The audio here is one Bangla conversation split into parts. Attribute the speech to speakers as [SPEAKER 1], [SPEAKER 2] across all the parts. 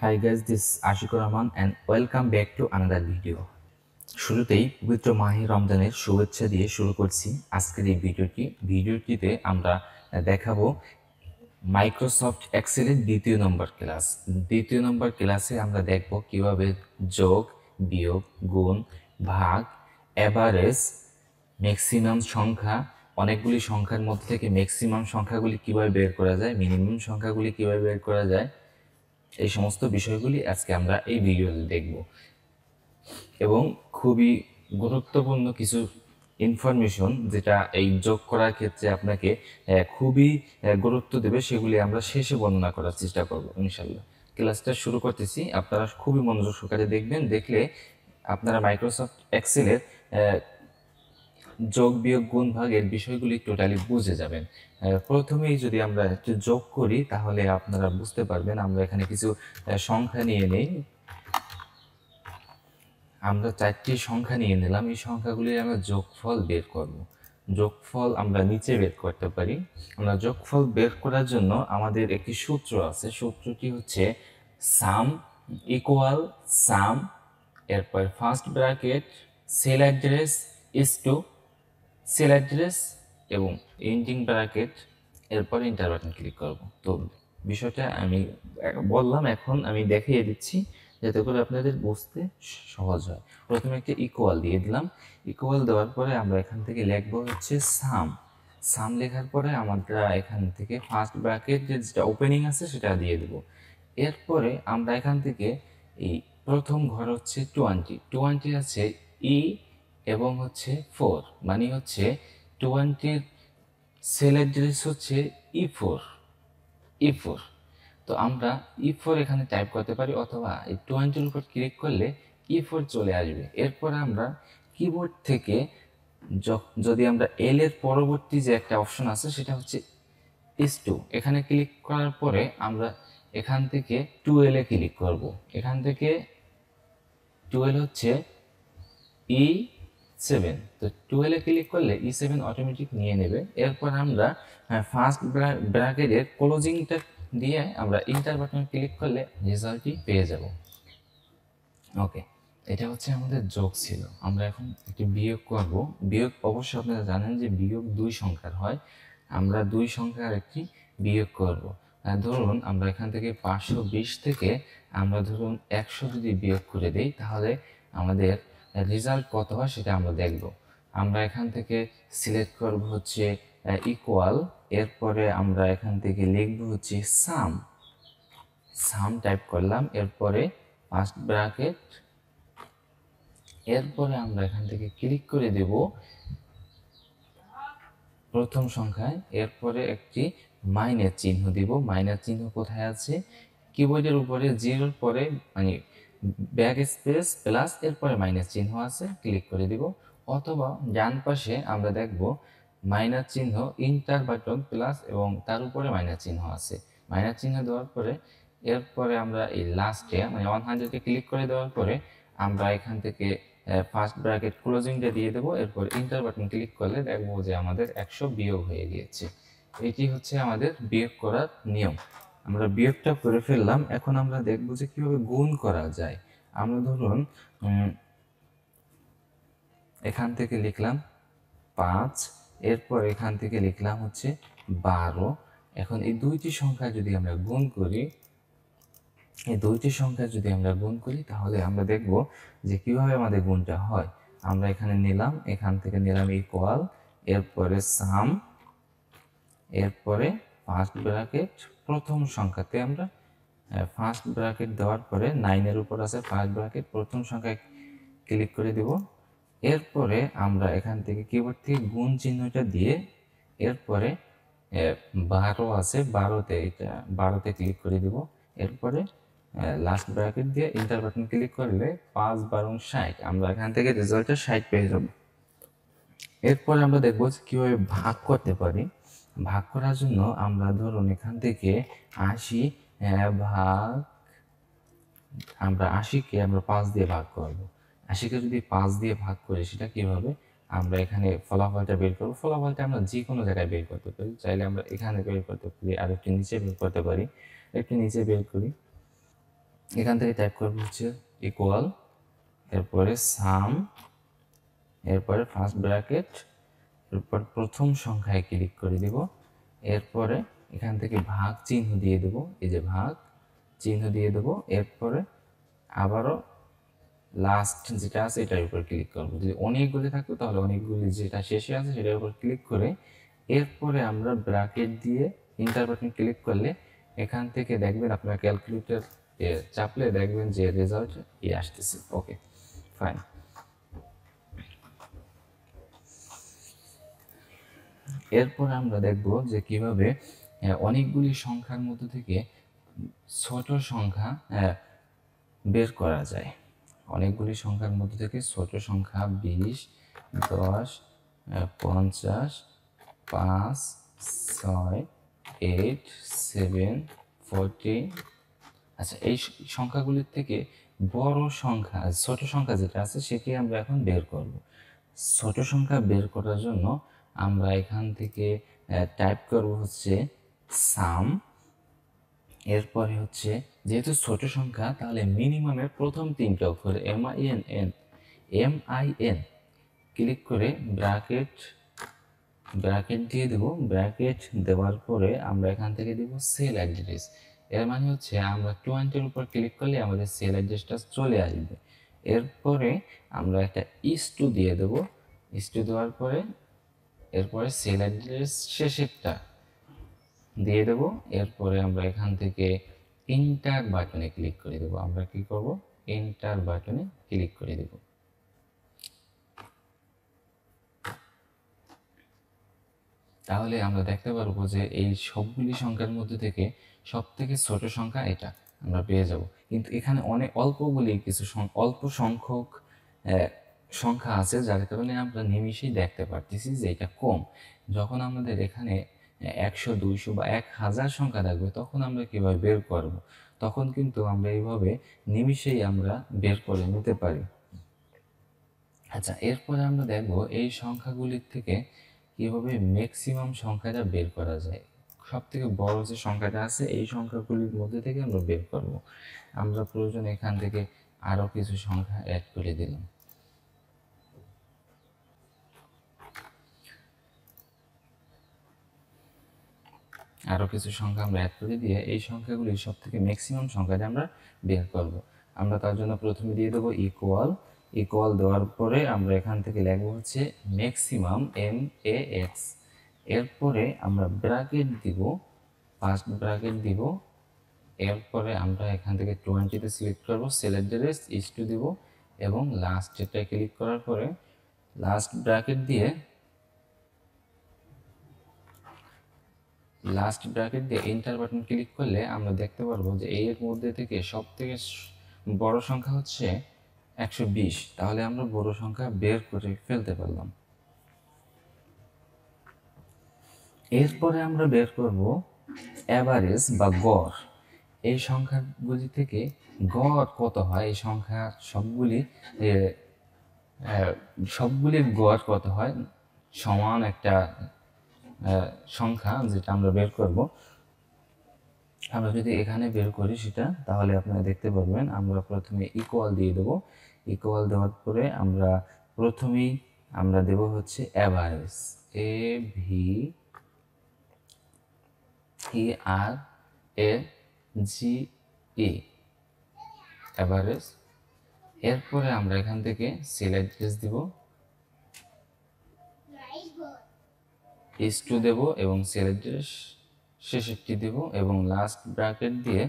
[SPEAKER 1] Hi guys, this is Ashik and welcome back to another video. শুরুতেই পবিত্র মাহে রমজানের শুভেচ্ছা দিয়ে শুরু করছি আজকের এই ভিডিওটিতে আমরা দেখাবো মাইক্রোসফট এক্সেলের দ্বিতীয় নম্বর ক্লাসে আমরা দেখব কিভাবে যোগ, বিয়োগ, গুণ, ভাগ, এভারেজ, ম্যাক্সিমাম সংখ্যা, অনেকগুলি সংখ্যার মধ্যে থেকে ম্যাক্সিমাম সংখ্যাগুলি কিভাবে বের করা যায়, মিনিমাম সংখ্যাগুলি কিভাবে বের করা যায়, এই সমস্ত বিষয়গুলি আজকে আমরা এই ভিডিওতে দেখব এবং খুবই গুরুত্বপূর্ণ কিছু ইনফরমেশন যেটা এই যোগ করার ক্ষেত্রে আপনাকে খুবই গুরুত্ব দেবে সেগুলি আমরা শেষে বর্ণনা করার চেষ্টা করব ইনশাআল্লাহ। ক্লাসটা শুরু করতেছি, আপনারা খুবই মনোযোগ সহকারে দেখবেন, দেখলে আপনারা মাইক্রোসফট এক্সেলের যোগ, বিয়োগ, গুণ, ভাগের বিষয়গুলি টোটালি বুঝে যাবেন। প্রথমেই যদি আমরা একটু যোগ করি তাহলে আপনারা বুঝতে পারবেন। আমরা এখানে কিছু সংখ্যা নিয়ে নেই, আমরা 4টি সংখ্যা নিয়ে নিলাম। এই সংখ্যাগুলি আমরা যোগফল বের করব। যোগফল আমরা নিচে বের করতে পারি। আমরা যোগফল বের করার জন্য আমাদের একটি সূত্র আছে, সূত্রটি হচ্ছে সাম ইকুয়াল সাম, এরপর first bracket cell address is to cell address এবং এন্ডিং ব্র্যাকেট, এরপর ইন্টার বাটন ক্লিক করব। তো বিষয়টা আমি বললাম, এখন আমি দেখিয়ে দিচ্ছি যাতে করে আপনাদের বুঝতে সহজ হয়। প্রথমে একটা ইকুয়াল দিয়ে দিলাম। ইকুয়াল দেওয়ার পরে আমরা এখান থেকে লিখব হচ্ছে সাম। সাম লেখার পরে আমরা এখান থেকে ফার্স্ট ব্র্যাকেট যেটা ওপেনিং আছে সেটা দিয়ে দেব। এরপরে আমরা এখান থেকে এই প্রথম ঘর হচ্ছে 20 আছে ই এবং হচ্ছে 4, মানে হচ্ছে 20-র সেল অ্যাড্রেস হচ্ছে E4। তো আমরা E4 এখানে টাইপ করতে পারি, অথবা এই 20-র উপর ক্লিক করলে E4 চলে আসবে। এরপর আমরা কিবোর্ড থেকে যদি আমরা এল এর পরবর্তী যে একটা অপশন আছে সেটা হচ্ছে is2, এখানে ক্লিক করার পরে আমরা এখান থেকে 12 এ ক্লিক করব। এখান থেকে 12 হচ্ছে E7, তো 12 এ ক্লিক করলে E7 অটোমেটিক নিয়ে নেবে। এরপর আমরা ফার্স্ট ব্র্যাকেটের ক্লোজিংটা দিয়ে আমরা ইন্টার বাটন ক্লিক করলে রেজাল্টটি পেয়ে যাব। ওকে, এটা হচ্ছে আমাদের যোগ ছিল। আমরা এখন একটি বিয়োগ করব। বিয়োগ অবশ্যই আপনারা জানেন যে বিয়োগ 2 সংখ্যার হয়। আমরা 2 সংখ্যার একটি বিয়োগ করব। ধরুন আমরা এখান থেকে 520 থেকে আমরা ধরুন 100 যদি বিয়োগ করে দেই তাহলে আমাদের রেজাল্ট কত হয় সেটা আমরা দেখব। আমরা এখান থেকে সিলেক্ট করব হচ্ছে ইকুয়াল, এরপরে আমরা এখান থেকে লিখব হচ্ছে সাম টাইপ করলাম, এরপরে ফার্স্ট ব্র্যাকেট, এরপরে আমরা এখান থেকে ক্লিক করে দেব প্রথম সংখ্যায়, এরপরে একটি মাইনাস চিহ্ন দিব। মাইনাস চিহ্ন কোথায় আছে? কিবোর্ডের উপরে 0-র পরে মানে ব্যাক স্পেস প্লাস এরপরে মাইনাস চিহ্ন আছে, ক্লিক করে দিব। অথবা ডান পাশে আমরা দেখব মাইনাস চিহ্ন, ইন্টার বাটন প্লাস এবং তার উপরে মাইনাস চিহ্ন আছে। মাইনাস চিহ্ন দেওয়ার পরে এরপরে আমরা এই লাস্টে মানে 100-এ ক্লিক করে দেওয়ার পরে আমরা এখান থেকে ফার্স্ট ব্র্যাকেট ক্লোজিংটা দিয়ে দেবো। এরপর ইন্টার বাটন ক্লিক করলে দেখবো যে আমাদের 100 বিয়োগ হয়ে গিয়েছে। এটি হচ্ছে আমাদের বিয়োগ করার নিয়ম। আমরা বিয়োগটা করে ফেললাম। এখন আমরা দেখবো যে কিভাবে গুণ করা যায়। আমরা ধরুন এখান থেকে লিখলাম 5, এরপর এখান থেকে লিখলাম হচ্ছে 12। এখন এই দুইটি সংখ্যা যদি আমরা গুণ করি, তাহলে আমরা দেখব যে কিভাবে আমাদের গুণটা হয়। আমরা এখানে নিলাম, এখান থেকে নিলাম ইকুয়াল, এরপরে সাম, এরপরে ফার্স্ট ব্র্যাকেট, প্রথম সংখ্যাতে আমরা ফার্স্ট ব্র্যাকেট দেওয়ার পরে 9-এর উপর আছে ফার্স্ট ব্র্যাকেট, প্রথম সংখ্যায় ক্লিক করে দেব। এরপরে আমরা এখান থেকে কিবোর্ড থেকে গুণ চিহ্নটা দিয়ে এরপরে 12 আছে 12তে ক্লিক করে দিব। এরপরে লাস্ট ব্র্যাকেট দিয়ে ইন্টার বাটন ক্লিক করলে 5 12 60, আমরা এখান থেকে রেজাল্টটা 60 পেয়ে যাব। এরপরে আমরা দেখব কিভাবে ভাগ করতে পারি। ভাগ করার জন্য আমরা ধরুন এখান থেকে 80 ভাগ, আমরা 80-কে আমরা 5 দিয়ে ভাগ করব। 80-কে যদি 5 দিয়ে ভাগ করি সেটা কিভাবে, আমরা এখানে ফলাফলটা বের করব। ফলাফলটা আমরা যে কোনো জায়গায় বের করতে পারি, চাইলে আমরা এখানে বের করতে পারি, আর একটু নিচে বের করতে পারি। একটু নিচে বের করি, এখান থেকে টাইপ করবো হচ্ছে ইকুয়াল, এরপরে সাম, এরপরে ফার্স্ট ব্র্যাকেট, এরপর প্রথম সংখ্যায় ক্লিক করে দিব, এরপরে এখান থেকে ভাগ চিহ্ন দিয়ে দেব, এই যে ভাগ চিহ্ন দিয়ে দেব, এরপরে আবারও লাস্ট যেটা আছে এটার উপর ক্লিক করবো। যদি অনেকগুলি থাকতো তাহলে অনেকগুলি যেটা শেষে আছে সেটার উপর ক্লিক করে এরপরে আমরা ব্র্যাকেট দিয়ে ইন্টার বাটন ক্লিক করলে এখান থেকে দেখবেন আপনার ক্যালকুলেটর চাপলে দেখবেন যে রেজাল্ট আসতেছে। Okay fine. এরপর আমরা দেখব যে কিভাবে অনেকগুলি সংখ্যার মধ্যে থেকে ছোট সংখ্যা বের করা যায়। অনেকগুলি সংখ্যার মধ্যে থেকে ছোট সংখ্যা 20, 10, 50, 5, 6, 8, 7, 40। আচ্ছা, এই সংখ্যাগুলির থেকে বড় সংখ্যা, ছোট সংখ্যা যেটা আছে সেটি আমরা এখন বের করব। ছোট সংখ্যা বের করার জন্য আমরা এখান থেকে টাইপ করব হচ্ছে সাম, এরপরে হচ্ছে যেহেতু ছোট সংখ্যা তাহলে মিনিমামের প্রথম তিনটা অক্ষর MIN ক্লিক করে ব্র্যাকেট দিয়ে দেব। ব্র্যাকেট দেওয়ার পরে আমরা এখান থেকে দেব সেল অ্যাড্রেস। এর মানে হচ্ছে আমরা 20-এর উপর ক্লিক করলে আমাদের সেল অ্যাড্রেসটা চলে আসবে। এরপরে আমরা একটা ইস টু দিয়ে দেব। ইস টু দেওয়ার পরে এরপরে সেল অ্যাড্রেস শেষেরটা দিয়ে দেব। এরপরে আমরা এখান থেকে এন্টার বাটনে ক্লিক করে দেব। আমরা কি করব, এন্টার বাটনে ক্লিক করে দেব। তাহলে আমরা দেখতে পারবো যে এই সবগুলি সংখ্যার মধ্যে থেকে সব থেকে ছোট সংখ্যা এটা আমরা পেয়ে যাব। কিন্তু এখানে অনেক অল্প সংখ্যক সংখ্যা আছে, যার কারণে আমরা নিমিষেই দেখতে পারতেছি যে এটা কম। যখন আমাদের এখানে 100, 200 বা 1000 সংখ্যা থাকবে তখন আমরা কিভাবে বের করব, তখন কিন্তু আমরা এইভাবে নিমিষেই আমরা বের করে নিতে পারি। আচ্ছা, এরপরে আমরা দেখব এই সংখ্যাগুলির থেকে কিভাবে ম্যাক্সিমাম সংখ্যাটা বের করা যায়। সব থেকে বড় যে সংখ্যাটা আছে এই সংখ্যাগুলির মধ্যে থেকে আমরা বের করব। আমরা প্রয়োজন এখান থেকে আরও কিছু সংখ্যা অ্যাড করে দিলাম। আরও কিছু সংখ্যা আমরা অ্যাড করে দিয়ে এই সংখ্যাগুলির সব থেকে ম্যাক্সিমাম সংখ্যাটা আমরা বের করব। আমরা তার জন্য প্রথমে দিয়ে দেবো ইকুয়াল দেওয়ার পরে আমরা এখান থেকে লিখবো হচ্ছে ম্যাক্সিমাম MAX। এরপরে আমরা ব্র্যাকেট দিব, ফার্স্ট ব্র্যাকেট দিব, এরপরে আমরা এখান থেকে 20-তে সিলেক্ট করব, সেল অ্যাড্রেস ইস-টু দিব এবং লাস্টেরটা ক্লিক করার পরে লাস্ট ব্র্যাকেট দিয়ে এন্টার বাটন ক্লিক করলে আমরা দেখতে পারবো যে এর মধ্যে থেকে সব থেকে বড় সংখ্যা হচ্ছে 120। তাহলে আমরা বড় সংখ্যা বের করে ফেলতে পারলাম। এরপরে আমরা বের করব অ্যাভারেজ বা গড়। এই সংখ্যাগুলি থেকে গড় কত হয়, এই সংখ্যা সবগুলির গড় কত হয় সমান একটা সংখ্যা যেটা আমরা বের করব। আমরা যদি এখানে বের করি সেটা, তাহলে আপনারা দেখতে পারবেন আমরা প্রথমে ইকুয়াল দিয়ে দেব। ইকুয়াল দেওয়ার পরে আমরা প্রথমেই আমরা দেব হচ্ছে অ্যাভারেজ, AVERAGE, অ্যাভারেজ। এরপরে আমরা এখান থেকে সেল অ্যাড্রেস দিব, ইস-টু দেব এবং সেল অ্যাড্রেস শেষেরটি দেব এবং লাস্ট ব্র্যাকেট দিয়ে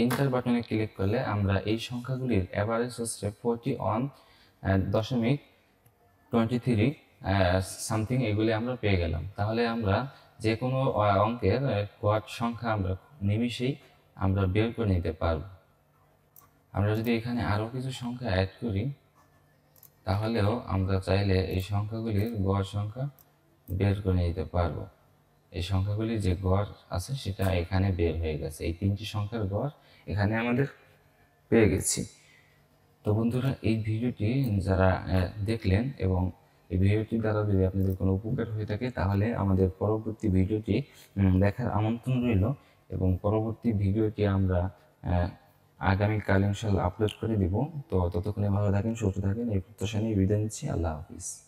[SPEAKER 1] এন্টার বাটনে ক্লিক করলে আমরা এই সংখ্যাগুলির অ্যাভারেজ হচ্ছে 41.23 সামথিং, এগুলি আমরা পেয়ে গেলাম। তাহলে আমরা যে কোনো অঙ্কের গড় সংখ্যা আমরা নিমিষেই আমরা বের করে নিতে পারব। আমরা যদি এখানে আরও কিছু সংখ্যা অ্যাড করি তাহলেও আমরা চাইলে এই সংখ্যাগুলির গড় সংখ্যা বের করে নিতে পারবো। এই সংখ্যাগুলির যে গড় আছে সেটা এখানে বের হয়ে গেছে, এই 3টি সংখ্যার গড় এখানে আমাদের পেয়ে গেছি। তো বন্ধুরা, এই ভিডিওটি যারা দেখলেন এবং এই ভিডিওটির দ্বারা যদি আপনাদের কোনো উপকার হয়ে থাকে তাহলে আমাদের পরবর্তী ভিডিওটি দেখার আমন্ত্রণ রইল এবং পরবর্তী ভিডিওটি আমরা আগামীকাল ইনশাল্লাহ আপলোড করে দিব। তো ততক্ষণে ভালো থাকেন, সুস্থ থাকেন, এই প্রত্যাশা নিয়ে বিদায় নিচ্ছি। আল্লাহ হাফিজ।